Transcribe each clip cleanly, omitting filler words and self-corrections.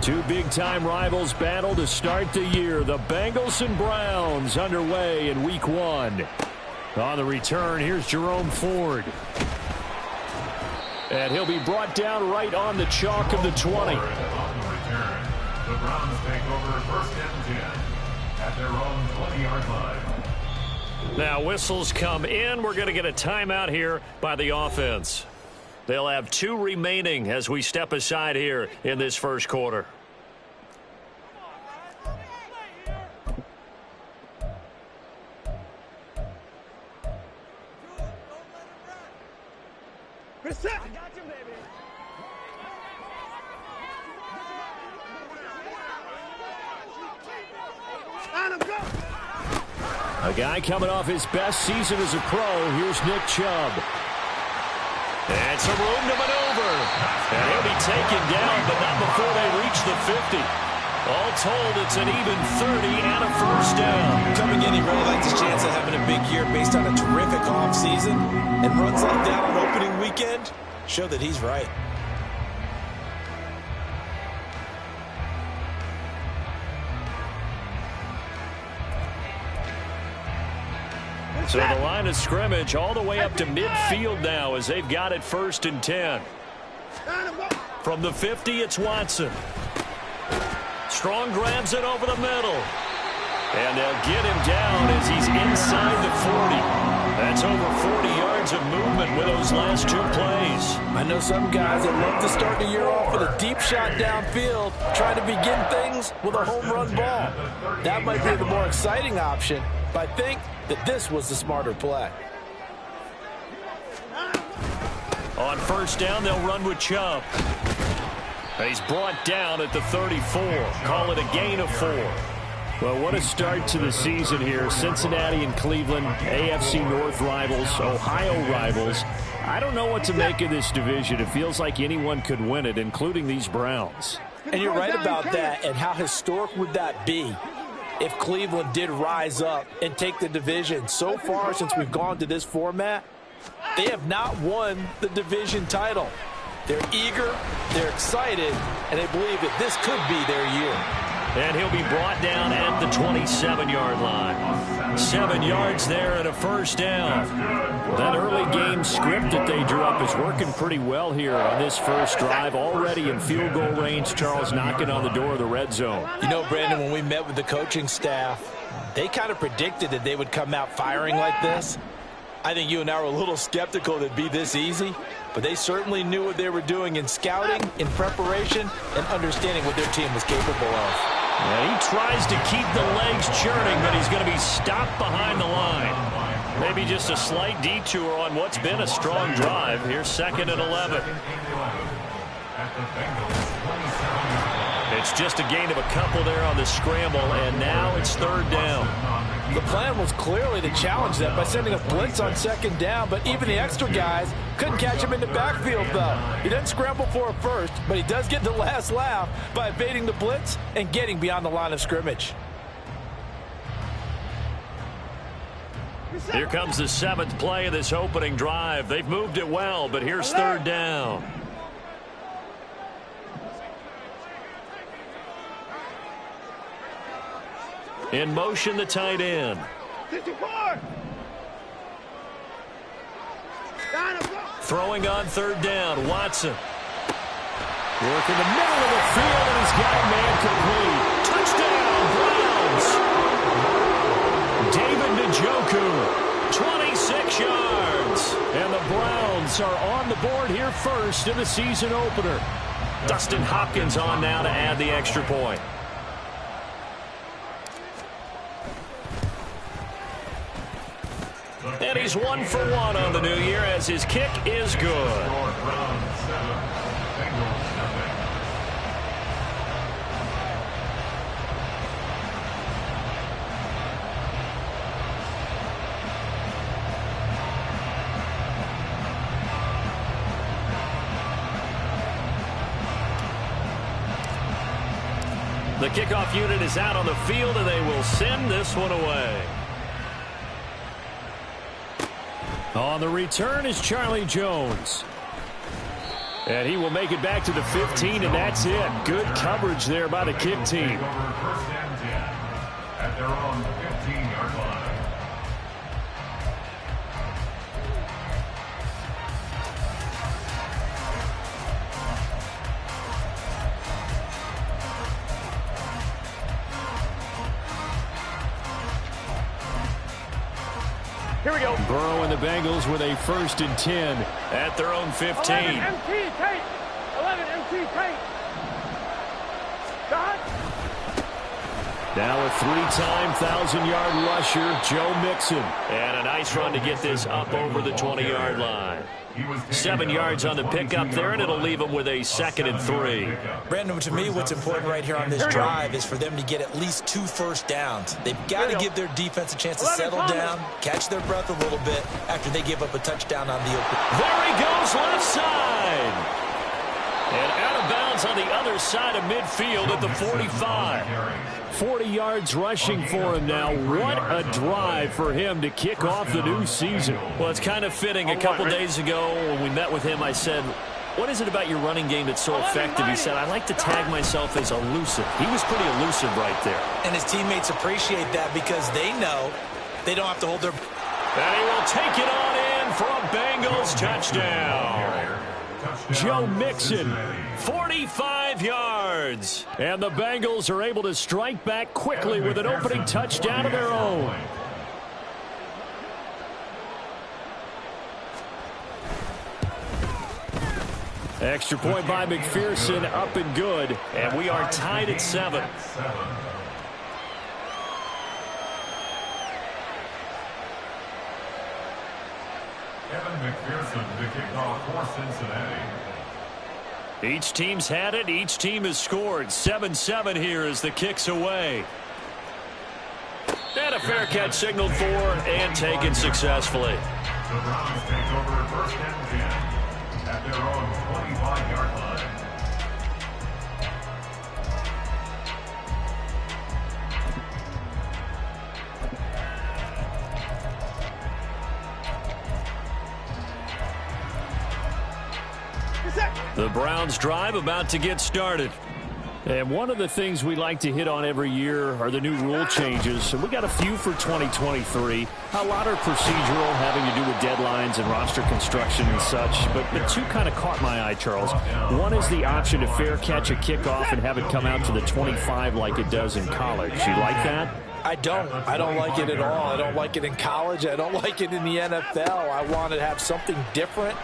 Two big-time rivals battle to start the year. The Bengals and Browns underway in Week 1. On the return, here's Jerome Ford. And he'll be brought down right on the chalk of the 20. On the return, the Browns take over first and 10 at their own 20-yard line. Now whistles come in. We're going to get a timeout here by the offense. They'll have 2 remaining as we step aside here in this first quarter. A guy coming off his best season as a pro. Here's Nick Chubb. And some room to maneuver. And he'll be taken down, but not before they reach the 50. All told, it's an even 30 and a first down. Coming in, he really likes his chance of having a big year based on a terrific offseason. And runs like that on opening weekend show that he's right. So the line of scrimmage all the way up to midfield now as they've got it 1st and 10. From the 50, it's Watson. Strong grabs it over the middle. And they'll get him down as he's inside the 40. That's over 40 yards of movement with those last 2 plays. I know some guys that love to start the year off with a deep shot downfield, trying to begin things with a home run ball. That might be the more exciting option, but I think that this was the smarter play. On first down, they'll run with Chubb. He's brought down at the 34. Call it a gain of 4. Well, what a start to the season here. Cincinnati and Cleveland, AFC North rivals, Ohio rivals. I don't know what to make of this division. It feels like anyone could win it, including these Browns. And you're right about that. And how historic would that be if Cleveland did rise up and take the division? So far, since we've gone to this format, they have not won the division title. They're eager, they're excited, and they believe that this could be their year. And he'll be brought down at the 27-yard line. 7 yards there and a first down. That early game script that they drew up is working pretty well here on this first drive. Already in field goal range, Charles knocking on the door of the red zone. You know, Brandon, when we met with the coaching staff, they kind of predicted that they would come out firing like this. I think you and I were a little skeptical that it'd be this easy, but they certainly knew what they were doing in scouting, in preparation, and understanding what their team was capable of. And he tries to keep the legs churning, but he's going to be stopped behind the line. Maybe just a slight detour on what's been a strong drive. Here's 2nd and 11. It's just a gain of a couple there on the scramble, and now it's 3rd down. The plan was clearly to challenge them by sending a blitz on 2nd down, but even the extra guys couldn't catch him in the backfield, though. He doesn't scramble for a first, but he does get the last laugh by evading the blitz and getting beyond the line of scrimmage. Here comes the 7th play of this opening drive. They've moved it well, but here's 3rd down. In motion, the tight end. 54. Throwing on 3rd down, Watson. Work in the middle of the field, and he's got a man complete. Touchdown, Browns. David Njoku, 26 yards. And the Browns are on the board here first in the season opener. Dustin Hopkins on now to add the extra point. And he's 1 for 1 on the new year as his kick is good. The kickoff unit is out on the field, and they will send this one away. On the return is Charlie Jones. And he will make it back to the 15, and that's it. Good coverage there by the kick team. First and 10 at their own 15-yard line. Here we go. Burrow and the Bengals with a 1st and 10 at their own 15. 11 MT tight. 11 MT tight. Now a 3-time 1,000-yard rusher, Joe Mixon. And a nice run to get this up over the 20-yard line. 7 yards on the pickup there, and it'll leave them with a 2nd and 3. Brandon, to me, what's important right here on this drive is for them to get at least 2 first downs. They've got to give their defense a chance to settle down, catch their breath a little bit after they give up a touchdown on the open. There he goes, left side. And out of bounds on the other side of midfield at the 45. 40 yards rushing for him now. What a drive for him to kick off the new season. Well, it's kind of fitting. A couple days ago when we met with him, I said, what is it about your running game that's so effective? He said, I like to tag myself as elusive. He was pretty elusive right there. And his teammates appreciate that because they know they don't have to hold their... And he will take it on in for a Bengals touchdown. Joe Mixon, 45 yards. And the Bengals are able to strike back quickly with an opening touchdown of their own. Extra point by McPherson, up and good. And we are tied at 7. Evan McPherson to kick off for Cincinnati. Each team's had it. Each team has scored. 7-7 here as the kick's away. And a fair catch signaled for and taken successfully. The Browns take over 1st and 10 at their own 25-yard line. The Browns drive about to get started. And one of the things we like to hit on every year are the new rule changes. And we got a few for 2023. A lot are procedural, having to do with deadlines and roster construction and such. But 2 kind of caught my eye, Charles. One is the option to fair catch a kickoff and have it come out to the 25 like it does in college. You like that? I don't like it at all. I don't like it in college. I don't like it in the NFL. I want to have something different.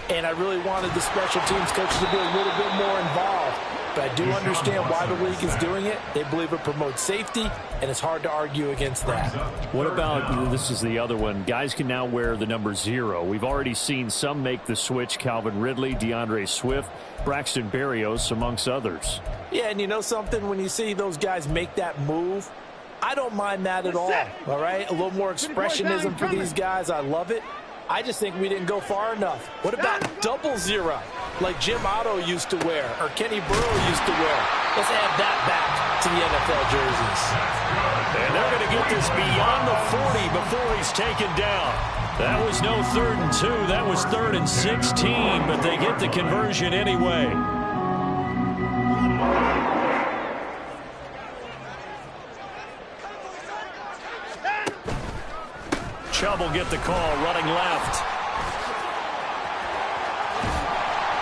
And I really wanted the special teams coaches to be a little bit more involved. But I do understand why the league is doing it. They believe it promotes safety, and it's hard to argue against that. What about, this is the other one, guys can now wear the number 0. We've already seen some make the switch, Calvin Ridley, DeAndre Swift, Braxton Berrios, amongst others. Yeah, and you know something? When you see those guys make that move, I don't mind that at all right? A little more expressionism for these guys. I love it. I just think we didn't go far enough. What about 00, like Jim Otto used to wear or Kenny Burrow used to wear? Let's add that back to the NFL jerseys. And they're going to get this beyond the 40 before he's taken down. That was no 3rd and 2. That was 3rd and 16, but they get the conversion anyway. Chubb will get the call running left.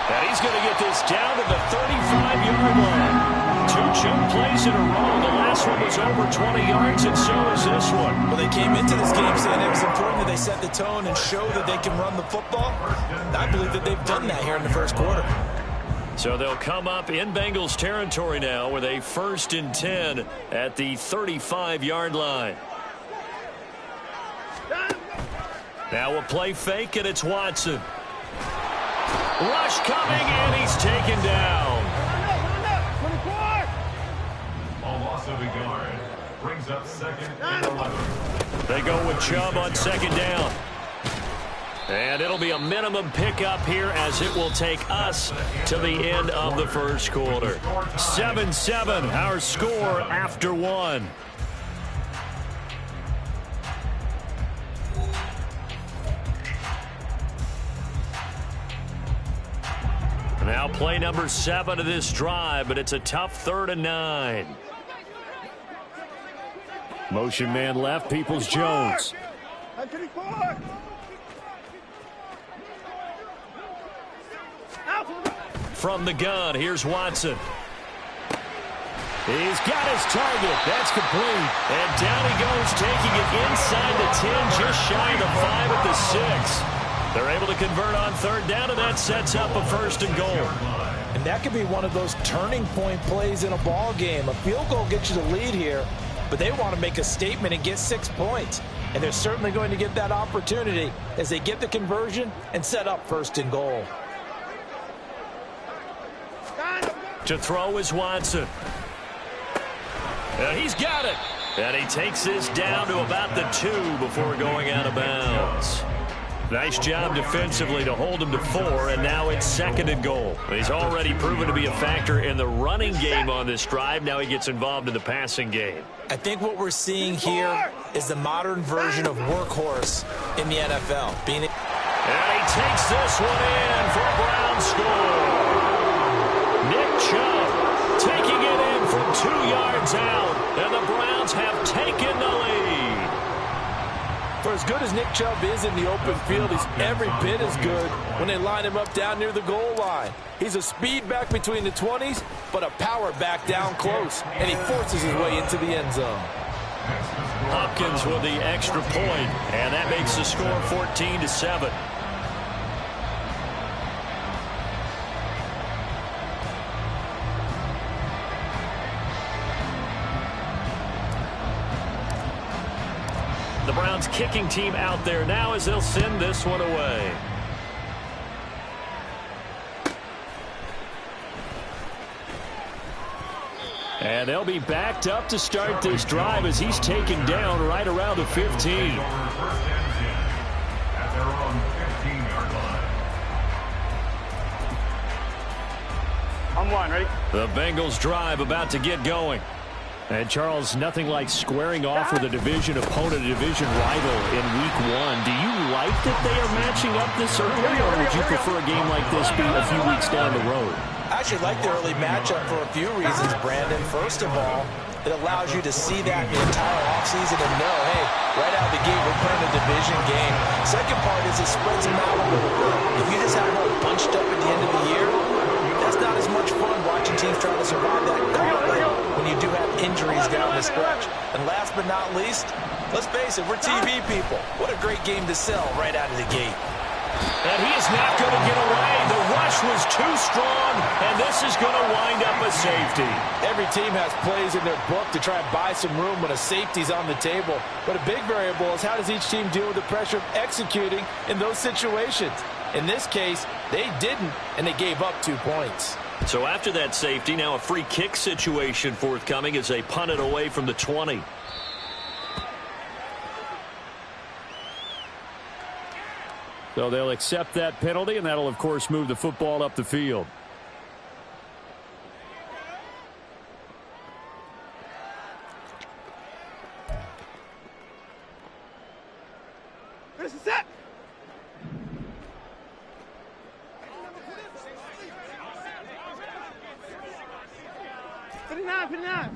And he's going to get this down to the 35-yard line. 2 chunk plays in a row. The last one was over 20 yards, and so is this one. Well, they came into this game saying it was important that they set the tone and show that they can run the football. I believe that they've done that here in the 1st quarter. So they'll come up in Bengals territory now with a 1st and 10 at the 35-yard line. Now a play fake, and it's Watson. Rush coming, and he's taken down. A loss of a yard brings up 2nd and 11. They go with Chubb on 2nd down. And it'll be a minimum pickup here as it will take us to the end of the 1st quarter. 7-7, our score after 1. Now play number 7 of this drive, but it's a tough 3rd and 9. Motion man left, Peoples-Jones. From the gun, here's Watson. He's got his target. That's complete. And down he goes, taking it inside the 10, just shy of the 5 at the 6. They're able to convert on 3rd down, and that sets up a 1st and goal. And that could be one of those turning point plays in a ball game. A field goal gets you the lead here, but they want to make a statement and get 6 points. And they're certainly going to get that opportunity as they get the conversion and set up 1st and goal. To throw is Watson. He's got it. And he takes this down to about the 2 before going out of bounds. Nice job defensively to hold him to 4, and now it's 2nd and goal. He's already proven to be a factor in the running game on this drive. Now he gets involved in the passing game. I think what we're seeing here is the modern version of workhorse in the NFL. And he takes this one in for a Brown score. Nick Chubb taking it in from 2 yards out, and the Browns have taken the lead. For as good as Nick Chubb is in the open field, he's every bit as good when they line him up down near the goal line. He's a speed back between the 20s, but a power back down close, and he forces his way into the end zone. Hopkins with the extra point, and that makes the score 14-7. The Browns kicking team out there now as they'll send this one away. And they'll be backed up to start this drive as he's taken down right around the 15. At their own 15-yard line. I'm one, ready? The Bengals drive about to get going. And, Charles, nothing like squaring off with a division opponent, a division rival in Week 1. Do you like that they are matching up this early, or would you prefer a game like this be a few weeks down the road? I actually like the early matchup for a few reasons, Brandon. First of all, it allows you to see that the entire offseason and know, hey, right out of the gate, we're playing a division game. Second part is it spreads them out a little bit. If you just have them all bunched up at the end of the year, that's not as much fun watching teams try to survive that gauntlet when you do have injuries down the stretch. And last but not least, let's face it, we're TV people. What a great game to sell right out of the gate. And he is not going to get away. The rush was too strong, and this is going to wind up a safety. Every team has plays in their book to try and buy some room when a safety's on the table. But a big variable is how does each team deal with the pressure of executing in those situations. In this case, they didn't, and they gave up 2 points. So after that safety, now a free kick situation forthcoming as they punt it away from the 20. So they'll accept that penalty, and that'll, of course, move the football up the field. This is set. $59, $59.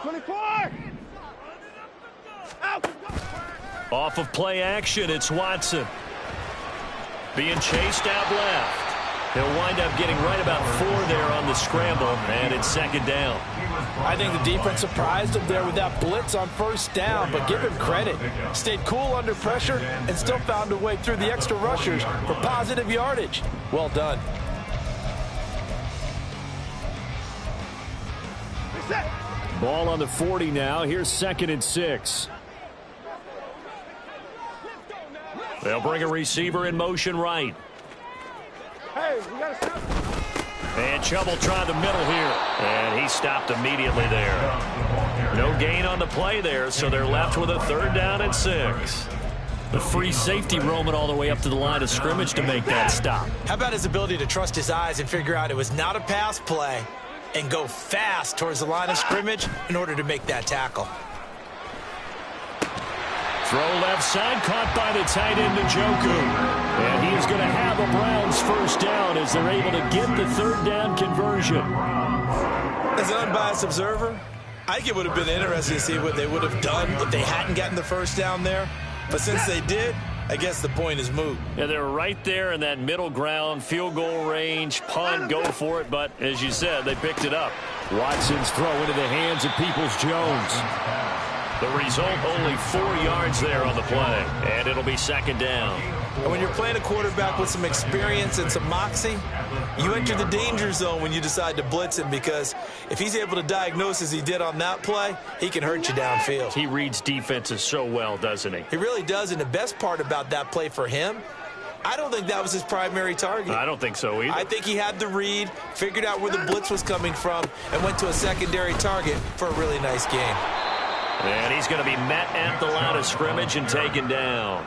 24. Out. Off of play action, it's Watson. Being chased out left. He'll wind up getting right about 4 there on the scramble, and it's 2nd down. I think the defense surprised him there with that blitz on 1st down, but give him credit. Stayed cool under pressure and still found a way through the extra rushers for positive yardage. Well done. Ball on the 40 now. Here's 2nd and 6. They'll bring a receiver in motion right. Hey, we got to stop. And Chubb will try the middle here. And he stopped immediately there. No gain on the play there, so they're left with a 3rd down and 6. The free safety roaming all the way up to the line of scrimmage to make that stop. How about his ability to trust his eyes and figure out it was not a pass play and go fast towards the line of scrimmage in order to make that tackle. Throw left side, caught by the tight end, Njoku. And he is going to have a Browns first down as they're able to get the third down conversion. As an unbiased observer, I think it would have been interesting to see what they would have done if they hadn't gotten the first down there. But since they did, I guess the point is moot. Yeah, they were right there in that middle ground, field goal range, punt, go for it. But as you said, they picked it up. Watson's throw into the hands of Peoples-Jones. The result, only 4 yards there on the play. And it'll be second down. And when you're playing a quarterback with some experience and some moxie, you enter the danger zone when you decide to blitz him, because if he's able to diagnose as he did on that play, he can hurt you downfield. He reads defenses so well, doesn't he? He really does, and the best part about that play for him, I don't think that was his primary target. I don't think so either. I think he had the read, figured out where the blitz was coming from, and went to a secondary target for a really nice game. And he's going to be met at the line of scrimmage and taken down.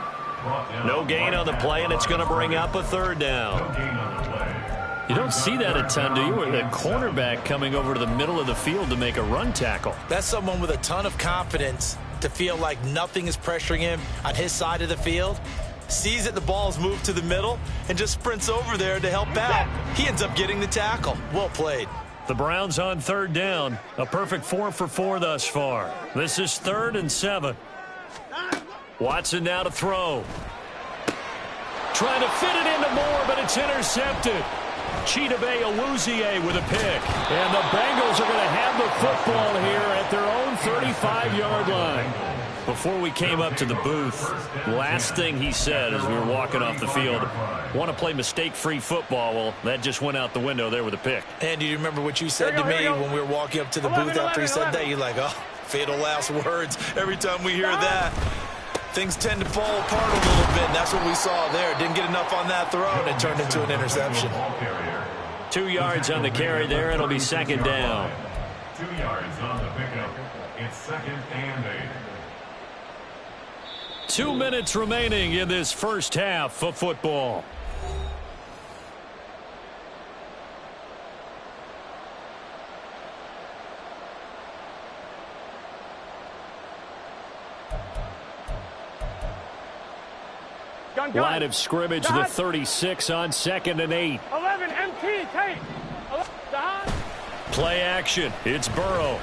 No gain on the play, and it's going to bring up a third down. You don't see that a ton, do you? Where the cornerback coming over to the middle of the field to make a run tackle. That's someone with a ton of confidence to feel like nothing is pressuring him on his side of the field. Sees that the ball's moved to the middle and just sprints over there to help out. He ends up getting the tackle. Well played. The Browns on third down. A perfect 4 for 4 thus far. This is 3rd and 7. Watson now to throw. Trying to fit it into Moore, but it's intercepted. Chidobe Awuzie with a pick. And the Bengals are going to have the football here at their own 35-yard line. Before we came up to the booth, last thing he said as we were walking off the field, want to play mistake-free football. Well, that just went out the window there with a pick. And do you remember what you said to me when we were walking up to the booth after he said that? You're like, oh, fatal last words. Every time we hear that, things tend to fall apart a little bit, and that's what we saw there. Didn't get enough on that throw, and it turned into an interception. 2 yards on the carry there. It'll be second down. 2 yards on the pickup. It's 2nd and 8. 2 minutes remaining in this first half of football. Line of scrimmage, the 36 on 2nd and 8. 11, MT, take. Play action. It's Burrow.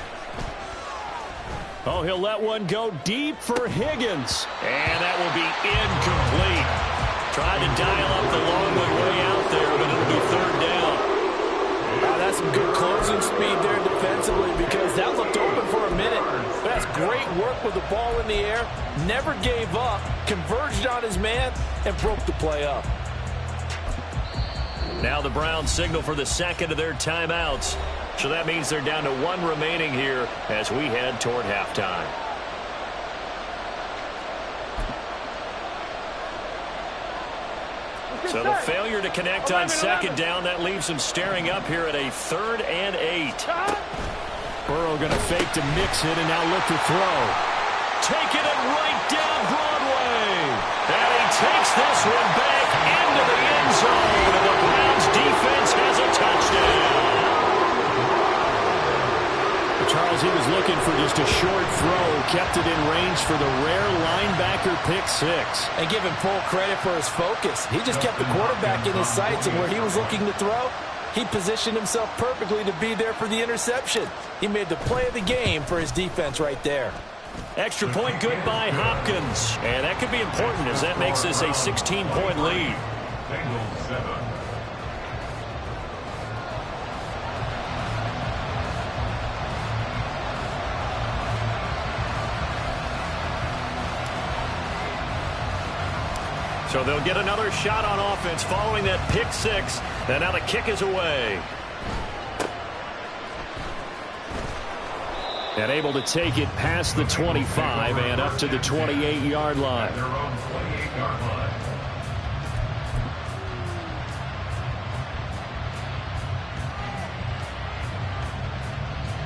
Oh, he'll let one go deep for Higgins. And that will be incomplete. Tried to dial up the long one way out there, but it'll be third down. That's some good closing speed there defensively, because that looked open for a minute. But that's great work with the ball in the air. Never gave up, converged on his man, and broke the play up. Now the Browns signal for the second of their timeouts. So that means they're down to 1 remaining here as we head toward halftime. So the failure to connect on second down, that leaves them staring up here at a 3rd and 8. Burrow going to fake to mix it and now look to throw. Taking it right down Broadway. And he takes this one back into the end zone. And the Browns defense has a touchdown. Charles, he was looking for just a short throw, kept it in range for the rare linebacker pick 6. And give him full credit for his focus. He just kept the quarterback in his sights, and where he was looking to throw, he positioned himself perfectly to be there for the interception. He made the play of the game for his defense right there. Extra point good by Hopkins. And that could be important as that makes this a 16-point lead. Bengals 7. So they'll get another shot on offense following that pick 6. And now the kick is away. And able to take it past the 25 and up to the 28-yard line. Their own 28-yard line.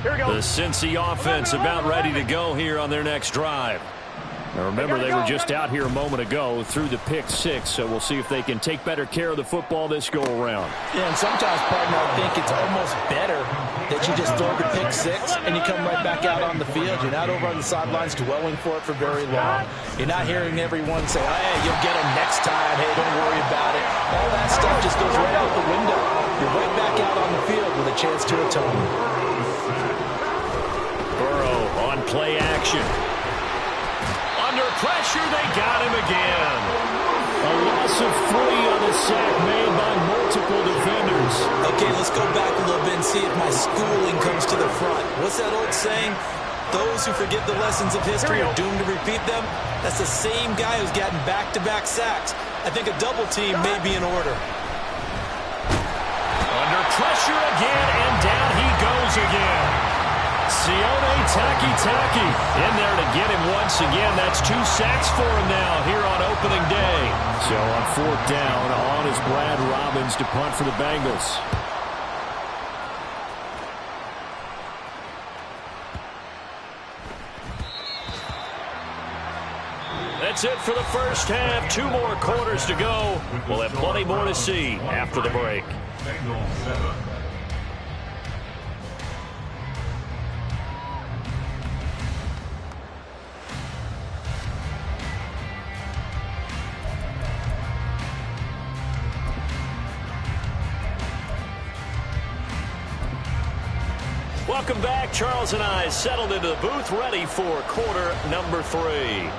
Here we go. The Cincy offense about ready to go here on their next drive. Now remember, they were just out here a moment ago through the pick six, so we'll see if they can take better care of the football this go-around. Yeah, and sometimes, partner, I think it's almost better that you just throw the pick six and you come right back out on the field. You're not over on the sidelines dwelling for it for very long. You're not hearing everyone say, oh, hey, you'll get them next time. Hey, don't worry about it. All that stuff just goes right out the window. You're right back out on the field with a chance to atone. Burrow on play action. Under pressure, they got him again. A loss of 3 on a sack made by multiple defenders. Okay, let's go back a little bit and see if my schooling comes to the front. What's that old saying? Those who forget the lessons of history are doomed to repeat them. That's the same guy who's gotten back-to-back sacks. I think a double team may be in order. Under pressure again, and down he goes again. Sione Taki in there to get him once again. That's 2 sacks for him now here on opening day. So on 4th down, on is Brad Robbins to punt for the Bengals. That's it for the first half. 2 more quarters to go. We'll have plenty more to see after the break. Bengals 7. Welcome back. Charles and I settled into the booth, ready for quarter number 3.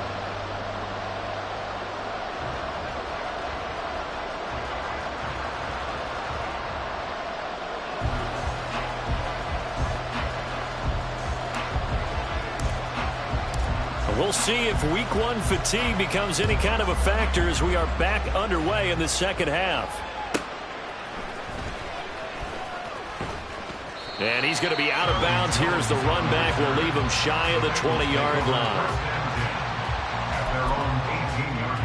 We'll see if week 1 fatigue becomes any kind of a factor as we are back underway in the second half. And he's going to be out of bounds here as the run back will leave him shy of the 20-yard line. At their own 18-yard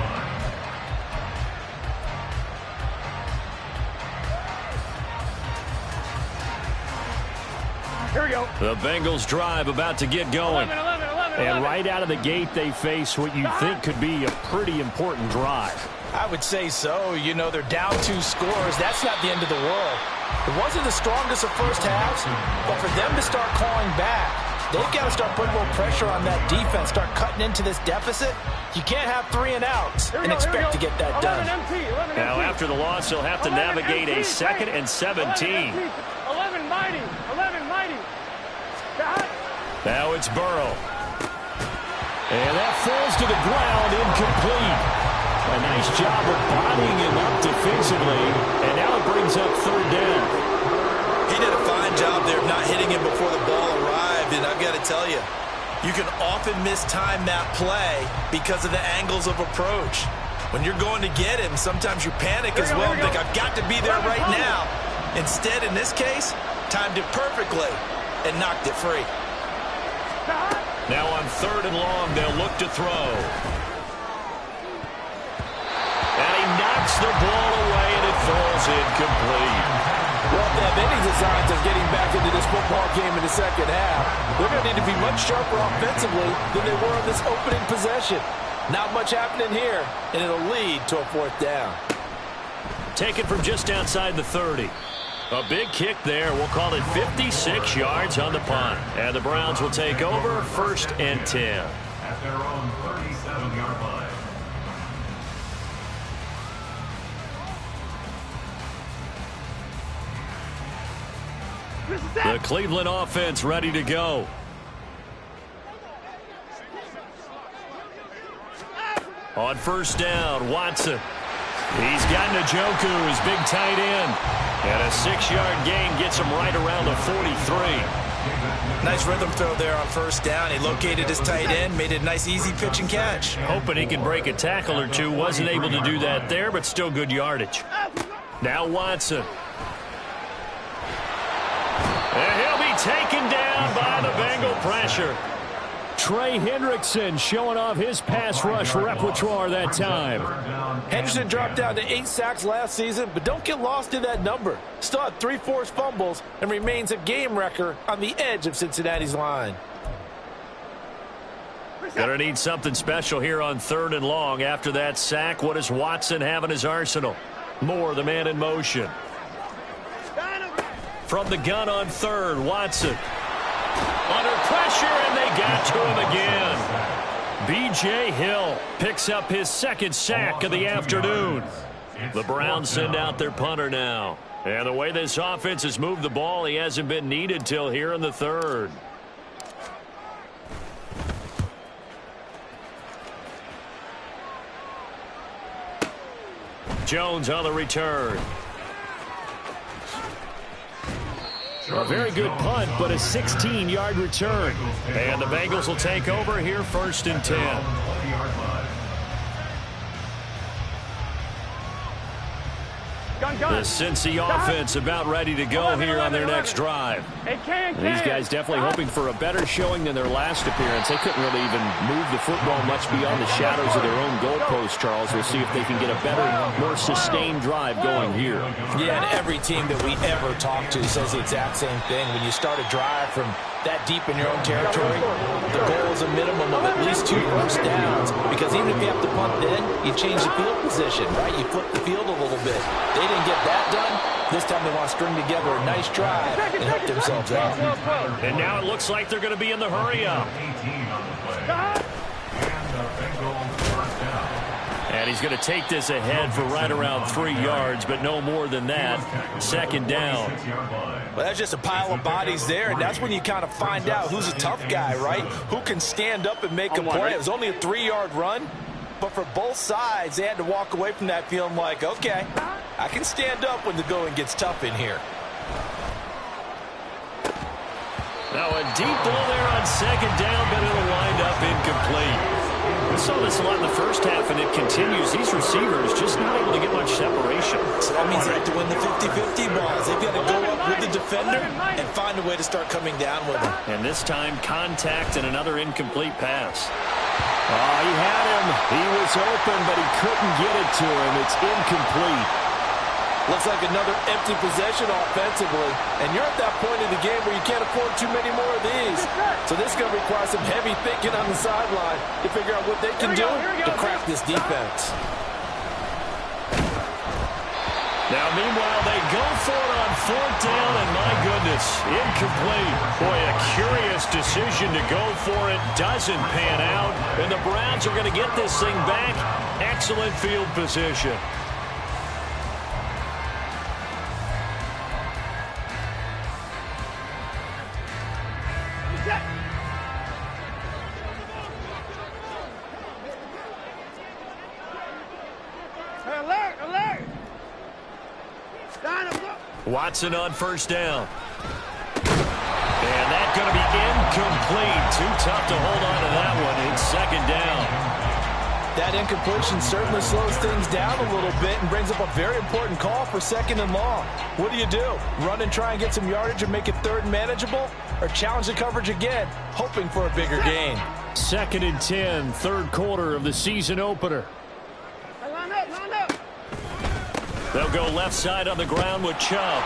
line. Here we go. The Bengals drive about to get going. 11. And right out of the gate, they face what you think could be a pretty important drive. I would say so. You know, they're down 2 scores. That's not the end of the world. It wasn't the strongest of first halves, but for them to start calling back, they've got to start putting more pressure on that defense, start cutting into this deficit. You can't have 3 and outs and expect to get that done. Now, after the loss, he'll have to navigate a 2nd and 17. 11 mighty. Now it's Burrow. And that falls to the ground, incomplete. A nice job of bodying him up defensively, and now it brings up 3rd down. He did a fine job there of not hitting him before the ball arrived, and I've got to tell you, you can often mistime that play because of the angles of approach. When you're going to get him, sometimes you panic as well and think, I've got to be there right now. Instead, in this case, timed it perfectly and knocked it free. Now on 3rd and long, they'll look to throw. And he knocks the ball away, and it falls incomplete. Well, if they have any designs of getting back into this football game in the second half, they're going to need to be much sharper offensively than they were on this opening possession. Not much happening here, and it'll lead to a 4th down. Taken from just outside the 30. A big kick there. We'll call it 56 yards on the punt. And the Browns will take over 1st and 10. At their own 37-yard line. The Cleveland offense ready to go. On 1st down, Watson. He's got Njoku, his big tight end. And a 6-yard gain gets him right around the 43. Nice rhythm throw there on 1st down. He located his tight end, made it a nice easy pitch and catch. Hoping he can break a tackle or two. Wasn't able to do that there, but still good yardage. Now Watson. And he'll be taken down by the Bengal pressure. Trey Hendrickson showing off his pass rush repertoire that time. Henderson dropped down to 8 sacks last season, but don't get lost in that number. Still had 3 forced fumbles and remains a game wrecker on the edge of Cincinnati's line. Gonna need something special here on 3rd and long. After that sack, what does Watson have in his arsenal? Moore, the man in motion. From the gun on 3rd, Watson. Under pressure, and they got to him again. B.J. Hill picks up his 2nd sack of the afternoon. The Browns send out their punter now. And the way this offense has moved the ball, he hasn't been needed till here in the 3rd. Jones on the return. A very good punt, but a 16-yard return. And the Bengals will take over here 1st and 10. The Cincy offense about ready to go here on their next drive. These guys definitely hoping for a better showing than their last appearance. They couldn't really even move the football much beyond the shadows of their own goalpost, Charles. We'll see if they can get a better, more sustained drive going here. Yeah, and every team that we ever talk to says the exact same thing. When you start a drive from that deep in your own territory, the goal is a minimum of at least 2 first downs, because even if you have to punt then, you change the field position, right? You flip the field a little bit. They didn't get that done. This time they want to string together a nice drive and help themselves out. And now it looks like they're going to be in the hurry-up. And he's going to take this ahead for right around 3 yards, but no more than that. 2nd down. Well, that's just a pile of bodies there, and that's when you kind of find out who's a tough guy, right? Who can stand up and make a play. It was only a 3-yard run, but for both sides, they had to walk away from that feeling like, okay, I can stand up when the going gets tough in here. Now a deep ball there on 2nd down, but it'll wind up incomplete. We saw this a lot in the first half, and it continues. These receivers just not able to get much separation. So that means they have to win the 50-50 balls. They've got to go up with the defender and find a way to start coming down with him. And this time, contact and another incomplete pass. Oh, he had him. He was open, but he couldn't get it to him. It's incomplete. Looks like another empty possession offensively. And you're at that point in the game where you can't afford too many more of these. So this is going to require some heavy thinking on the sideline to figure out what they can do to crack this defense. Now, meanwhile, they go for it on 4th down, and my goodness, incomplete. Boy, a curious decision to go for it. Doesn't pan out, and the Browns are going to get this thing back. Excellent field position. Watson on 1st down. And that's going to be incomplete. Too tough to hold on to that one. It's 2nd down. That incompletion certainly slows things down a little bit and brings up a very important call for 2nd and long. What do? Run and try and get some yardage and make it 3rd and manageable? Or challenge the coverage again, hoping for a bigger gain? 2nd and 10, 3rd quarter of the season opener. They'll go left side on the ground with Chubb.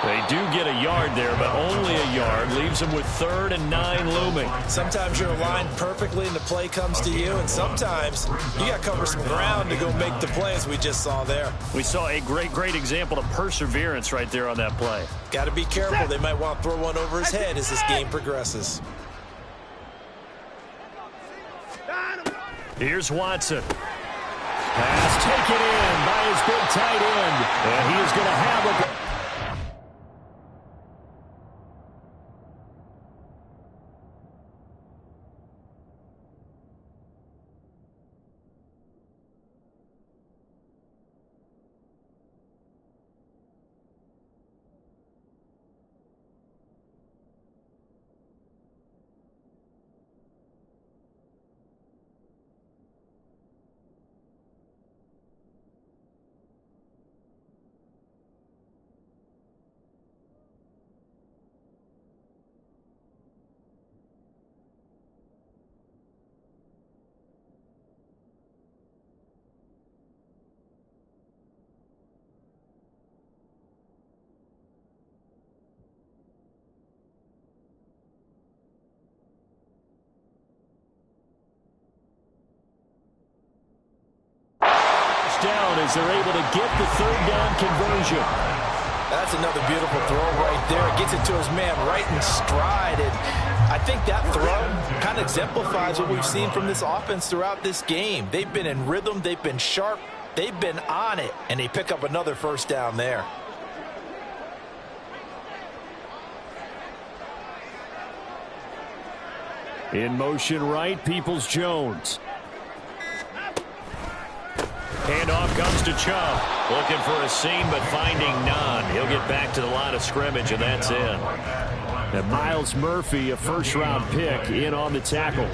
They do get a yard there, but only a yard. Leaves them with 3rd and 9 looming. Sometimes you're aligned perfectly and the play comes to you, and sometimes you got to cover some ground to go make the play, as we just saw there. We saw a great example of perseverance right there on that play. Got to be careful. They might want to throw one over his head as this game progresses. Here's Watson. Pass taken in by his big tight end. And he is going to have a... down as they're able to get the third down conversion. That's another beautiful throw right there. Gets it to his man right in stride. And I think that throw kind of exemplifies what we've seen from this offense throughout this game. They've been in rhythm. They've been sharp. They've been on it. And they pick up another first down there. In motion right, Peoples-Jones. Handoff comes to Chubb. Looking for a seam, but finding none. He'll get back to the line of scrimmage, and that's in. And Miles Murphy, a first-round pick, in on the tackle.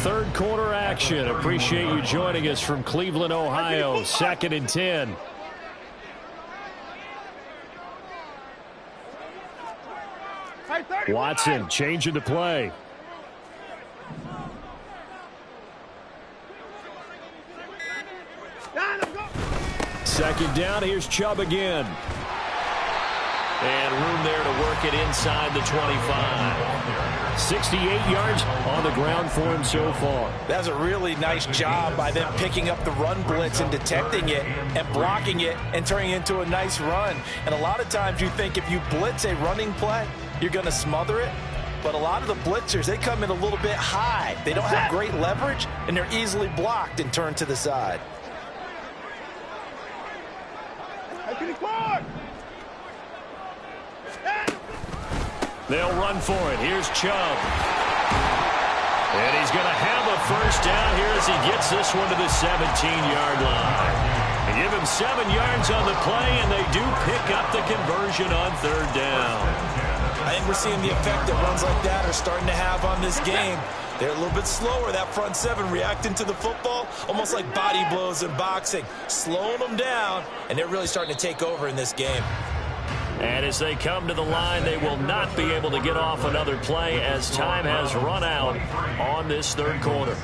Third quarter action. Appreciate you joining us from Cleveland, Ohio. 2nd and 10. Watson changing the play. Second down, here's Chubb again. And room there to work it inside the 25. 68 yards on the ground for him so far. That's a really nice job by them picking up the run blitz and detecting it and blocking it and turning it into a nice run. And a lot of times you think if you blitz a running play, you're going to smother it. But a lot of the blitzers, they come in a little bit high. They don't have great leverage, and they're easily blocked and turned to the side. They'll run for it. Here's Chubb. And he's going to have a first down here as he gets this one to the 17-yard line. They give him 7 yards on the play, and they do pick up the conversion on third down. I think we're seeing the effect that runs like that are starting to have on this game. They're a little bit slower, that front seven, reacting to the football, almost like body blows in boxing, slowing them down, and they're really starting to take over in this game. And as they come to the line, they will not be able to get off another play as time has run out on this third quarter.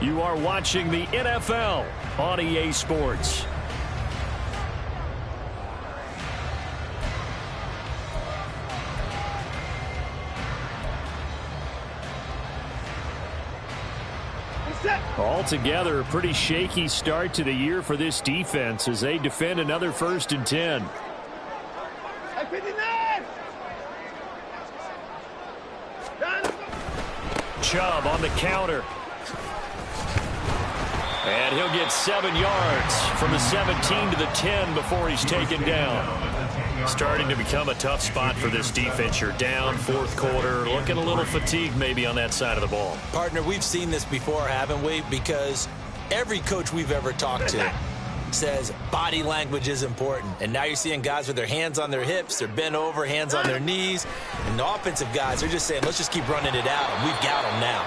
You are watching the NFL on EA Sports. Altogether, a pretty shaky start to the year for this defense as they defend another 1st and 10. Chubb on the counter. And he'll get 7 yards from the 17 to the 10 before he's taken down. Starting to become a tough spot for this defense. You're down 4th quarter, looking a little fatigued maybe on that side of the ball. Partner, we've seen this before, haven't we? Because every coach we've ever talked to says body language is important. And now you're seeing guys with their hands on their hips, they're bent over, hands on their knees. And the offensive guys, they're just saying, let's just keep running it out, and we've got them now.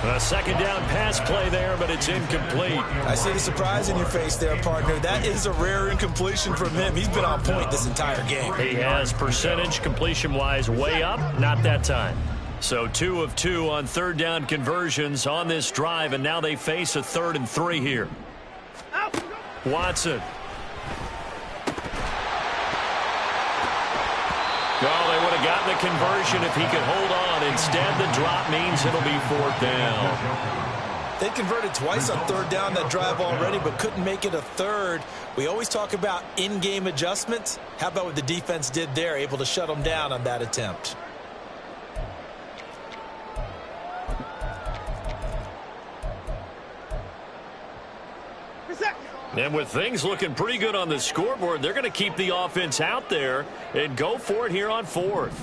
A second down pass play there, but it's incomplete. I see the surprise in your face there, partner. That is a rare incompletion from him. He's been on point this entire game. He has percentage completion-wise way up, not that time. So 2 of 2 on third down conversions on this drive, and now they face a 3rd and 3 here. Watson. Oh, they would have gotten the conversion if he could hold on. Instead, the drop means it'll be 4th down. They converted twice on 3rd down that drive already, but couldn't make it a 3rd. We always talk about in-game adjustments. How about what the defense did there, able to shut them down on that attempt? And with things looking pretty good on the scoreboard, they're going to keep the offense out there and go for it here on 4th.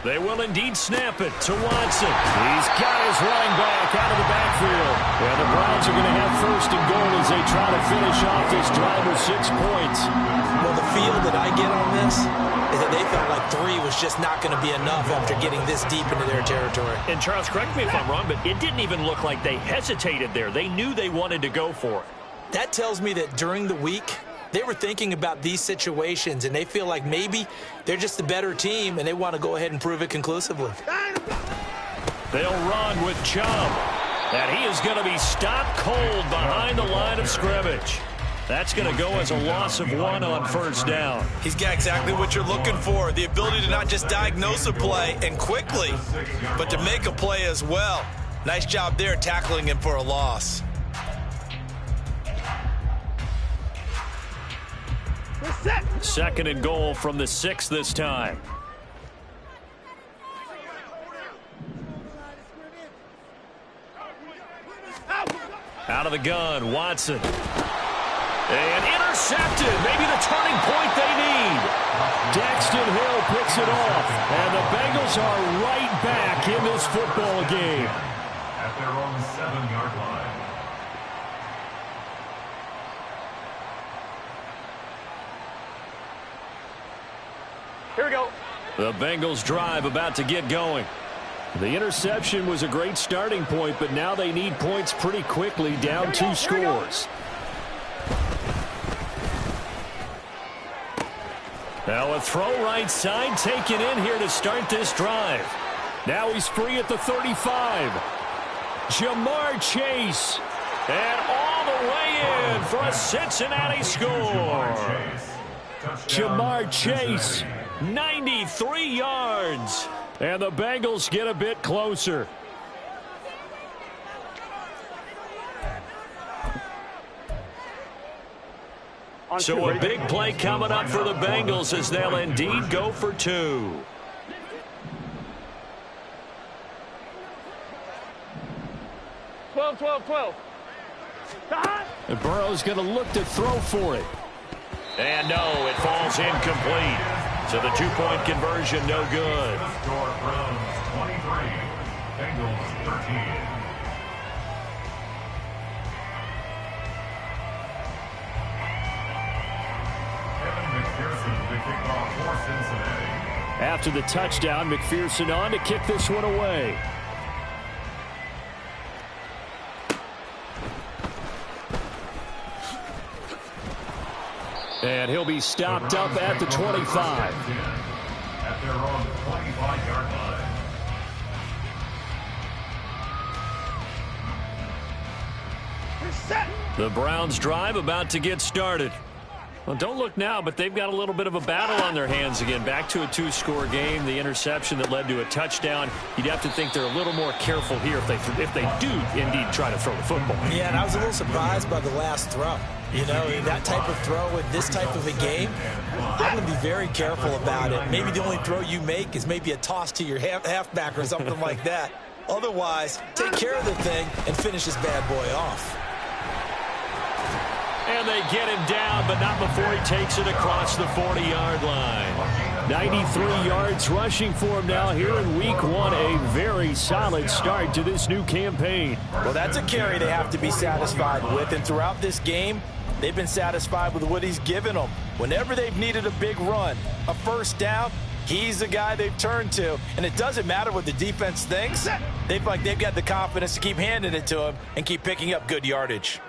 They will indeed snap it to Watson. He's got his running back out of the backfield. And the Browns are going to have 1st and goal as they try to finish off this drive with 6 points. Well, the feel that I get on this is that they felt like 3 was just not going to be enough after getting this deep into their territory. And Charles, correct me if I'm wrong, but it didn't even look like they hesitated there. They knew they wanted to go for it. That tells me that during the week, they were thinking about these situations, and they feel like maybe they're just the better team, and they want to go ahead and prove it conclusively. They'll run with Chubb, and he is going to be stopped cold behind the line of scrimmage. That's going to go as a loss of 1 on 1st down. He's got exactly what you're looking for, the ability to not just diagnose a play and quickly, but to make a play as well. Nice job there tackling him for a loss. Second and goal from the 6 this time. Out of the gun, Watson. And intercepted. Maybe the turning point they need. Daxton Hill picks it off. And the Bengals are right back in this football game. At their own 7-yard line. Here we go. The Bengals drive about to get going. The interception was a great starting point, but now they need points pretty quickly, down 2 scores. Now a throw right side taken in here to start this drive. Now he's free at the 35. Jamar Chase. And all the way in for a Cincinnati score. Jamar Chase, 93 yards. And the Bengals get a bit closer. So a big play coming up for the Bengals as they'll indeed go for 2. And Burrow's going to look to throw for it. And no, it falls incomplete. So the 2-point conversion, no good. Score Browns 23, Bengals 13. McPherson to kick off for Cincinnati. After the touchdown, McPherson on to kick this one away. And he'll be stopped up at the 25. At their own 25-yard line. The Browns drive about to get started. Well, don't look now, but they've got a little bit of a battle on their hands again. Back to a 2-score game. The interception that led to a touchdown. You'd have to think they're a little more careful here if they do indeed try to throw the football. Yeah, and I was a little surprised by the last throw. You know, that type of throw in this type of a game, I'm going to be very careful about it. Maybe the only throw you make is maybe a toss to your halfback or something like that. Otherwise, take care of the thing and finish this bad boy off. And they get him down, but not before he takes it across the 40-yard line. 93 yards rushing for him now here in Week 1. A very solid start to this new campaign. Well, that's a carry they have to be satisfied with. And throughout this game, they've been satisfied with what he's given them. Whenever they've needed a big run, a first down, he's the guy they've turned to. And it doesn't matter what the defense thinks. They've got the confidence to keep handing it to him and keep picking up good yardage.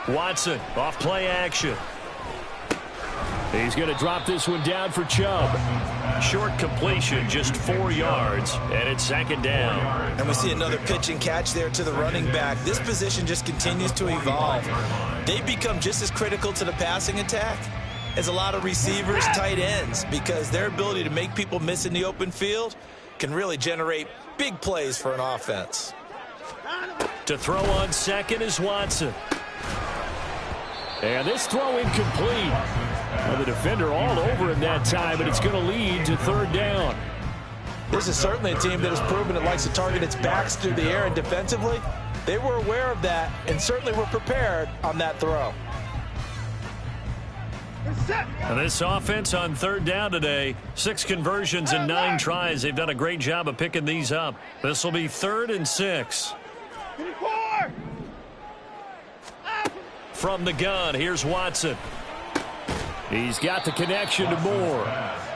Watson off play action. He's going to drop this one down for Chubb. Short completion, just 4 yards, and it's second down. And we see another pitch and catch there to the running back. This position just continues to evolve. They become just as critical to the passing attack as a lot of receivers, tight ends, because their ability to make people miss in the open field can really generate big plays for an offense. To throw on second is Watson. And this throw incomplete. Well, the defender all over him that time, but it's going to lead to third down. This is certainly a team that has proven it likes to target its backs through the air, and defensively, they were aware of that and certainly were prepared on that throw. And this offense on third down today, 6 conversions and 9 tries. They've done a great job of picking these up. This will be 3rd and 6. From the gun, here's Watson. He's got the connection to Moore.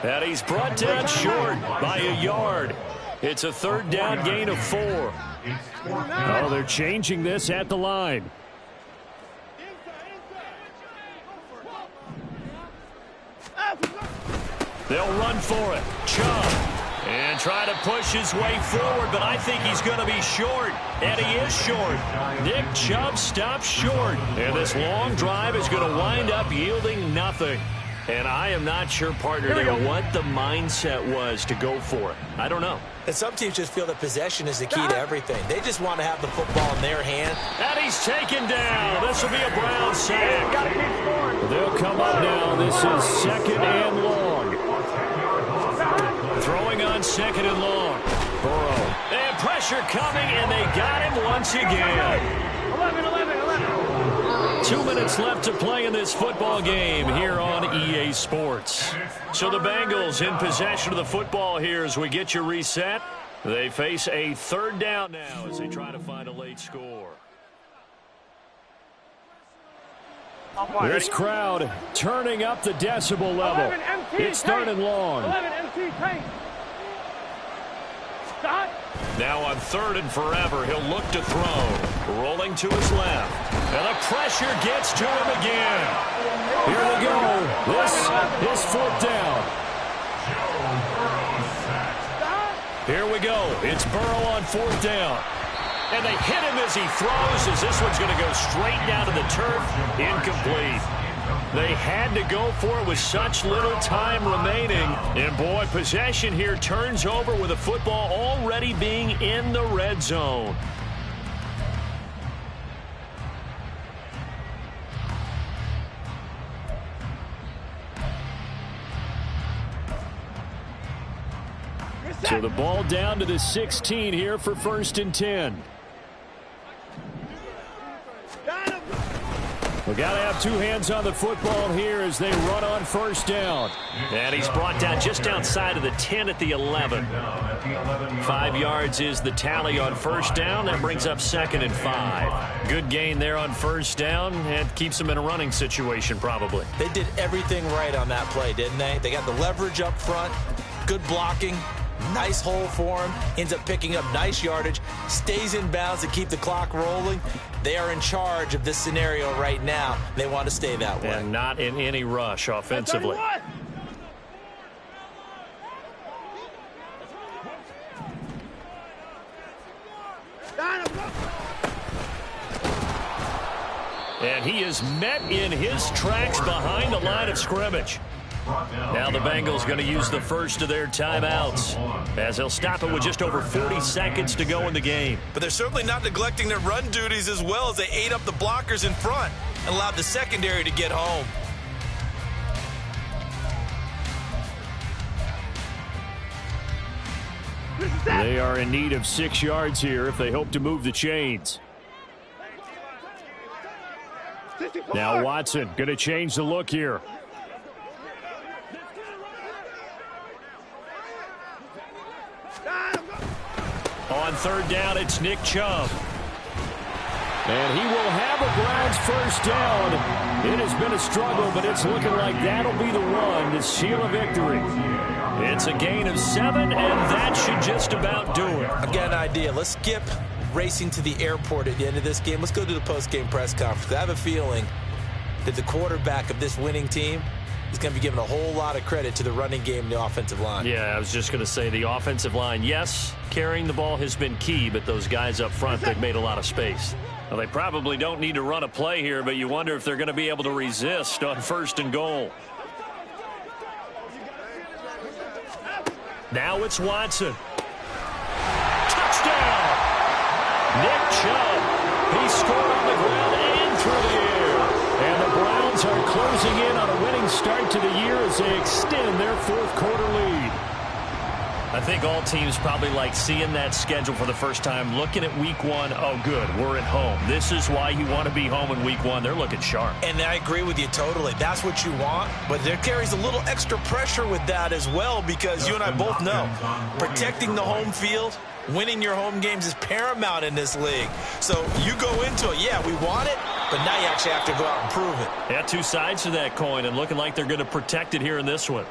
And he's brought down short by a yard. It's a third down gain of 4. Oh, they're changing this at the line. They'll run for it. Chubb. And try to push his way forward, but I think he's going to be short. And he is short. Nick Chubb stops short. And this long drive is going to wind up yielding nothing. And I am not sure, partner, what the mindset was to go for it. I don't know. And some teams just feel that possession is the key to everything. They just want to have the football in their hand. And he's taken down. This will be a Brown sack. They'll come up now. This is 2nd and long. Throwing on 2nd and long. Burrow. And pressure coming, and they got him once again. 2 minutes left to play in this football game here on EA Sports. So the Bengals in possession of the football here as we get you reset. They face a 3rd down now as they try to find a late score. This crowd turning up the decibel level. It's 3rd and long. 11 MT tank. Stop. Now on 3rd and forever, he'll look to throw. Rolling to his left. And the pressure gets to him again. Here we go. This is 4th down. Here we go. It's Burrow on 4th down. And they hit him as he throws, as this one's going to go straight down to the turf. Incomplete. They had to go for it with such little time remaining. And, boy, possession here turns over with the football already being in the red zone. So the ball down to the 16 here for 1st and 10. We got to have 2 hands on the football here as they run on 1st down. And he's brought down just outside of the 10 at the 11. 5 yards is the tally on 1st down. That brings up 2nd and 5. Good gain there on 1st down and keeps them in a running situation probably. They did everything right on that play, didn't they? They got the leverage up front, good blocking, nice hole for him, ends up picking up nice yardage, stays in bounds to keep the clock rolling. They are in charge of this scenario right now. They want to stay that way. And not in any rush offensively. And he is met in his tracks behind the line of scrimmage. Now the Bengals going to use the first of their timeouts as they'll stop it with just over 40 seconds to go in the game. But they're certainly not neglecting their run duties as well as they ate up the blockers in front and allowed the secondary to get home. They are in need of 6 yards here if they hope to move the chains. Now Watson going to change the look here. On 3rd down, it's Nick Chubb. And he will have a Browns 1st down. It has been a struggle, but it's looking like that'll be the one to seal a victory. It's a gain of 7, and that should just about do it. I've got an idea. Let's skip racing to the airport at the end of this game. Let's go to the post-game press conference. I have a feeling that the quarterback of this winning team is going to be giving a whole lot of credit to the running game and the offensive line. Yeah, I was just going to say the offensive line, yes, carrying the ball has been key, but those guys up front, they've made a lot of space. Well, they probably don't need to run a play here, but you wonder if they're going to be able to resist on 1st and goal. Now it's Watson. Touchdown! Nick Chubb. He scored on the ground and through the air. And the Browns are closing in on a winning start to the year as they extend their 4th quarter lead. I think all teams probably like seeing that schedule for the first time, looking at week 1. Oh, good, we're at home. This is why you want to be home in week 1. They're looking sharp. And I agree with you totally. That's what you want, but there carries a little extra pressure with that as well because you and I both know protecting the home field, winning your home games is paramount in this league. So you go into it, yeah, we want it, but now you actually have to go out and prove it. Yeah, 2 sides to that coin and looking like they're going to protect it here in this one.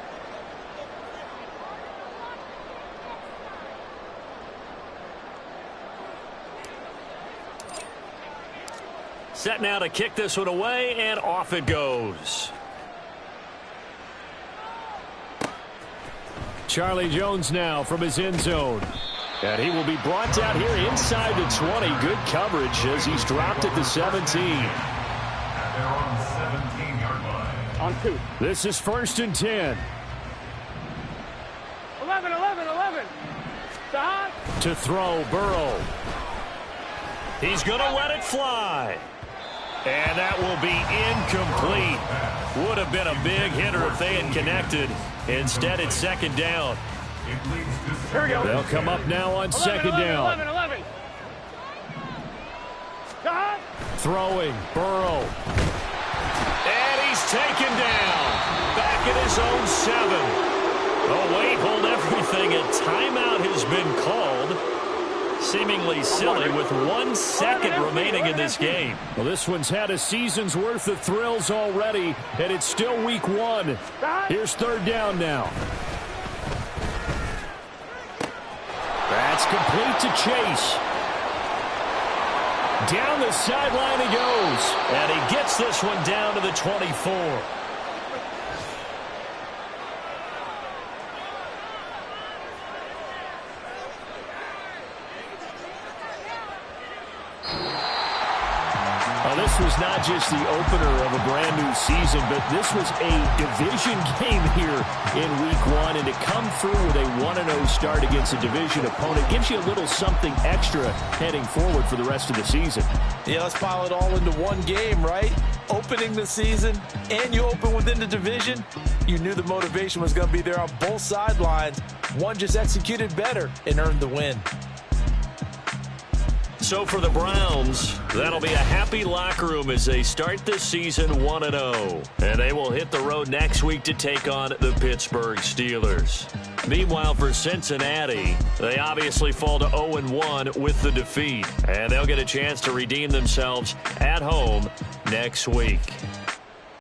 Set now to kick this one away, and off it goes. Charlie Jones now from his end zone. And he will be brought down here inside the 20. Good coverage as he's dropped at the 17. At their own 17-yard line. On 2. This is 1st and 10. 11. Stop. To throw, Burrow. He's going to let it fly. And that will be incomplete. Would have been a big hitter if they had connected. Instead, it's 2nd down. Here we go. They'll come up now on 2nd down. 11. Stop. Throwing, Burrow. And he's taken down. Back at his own 7. Oh, wait, hold everything. A timeout has been called. Seemingly silly with 1 second remaining in this game. Well, this one's had a season's worth of thrills already, and it's still week 1. Here's 3rd down now. That's complete to Chase. Down the sideline he goes. And he gets this one down to the 24. This was not just the opener of a brand new season, but this was a division game here in week 1. And to come through with a 1-0 start against a division opponent gives you a little something extra heading forward for the rest of the season. Yeah, let's pile it all into one game, right? Opening the season, and you open within the division. You knew the motivation was going to be there on both sidelines. One just executed better and earned the win. So for the Browns, that'll be a happy locker room as they start this season 1-0. And they will hit the road next week to take on the Pittsburgh Steelers. Meanwhile, for Cincinnati, they obviously fall to 0-1 with the defeat. And they'll get a chance to redeem themselves at home next week.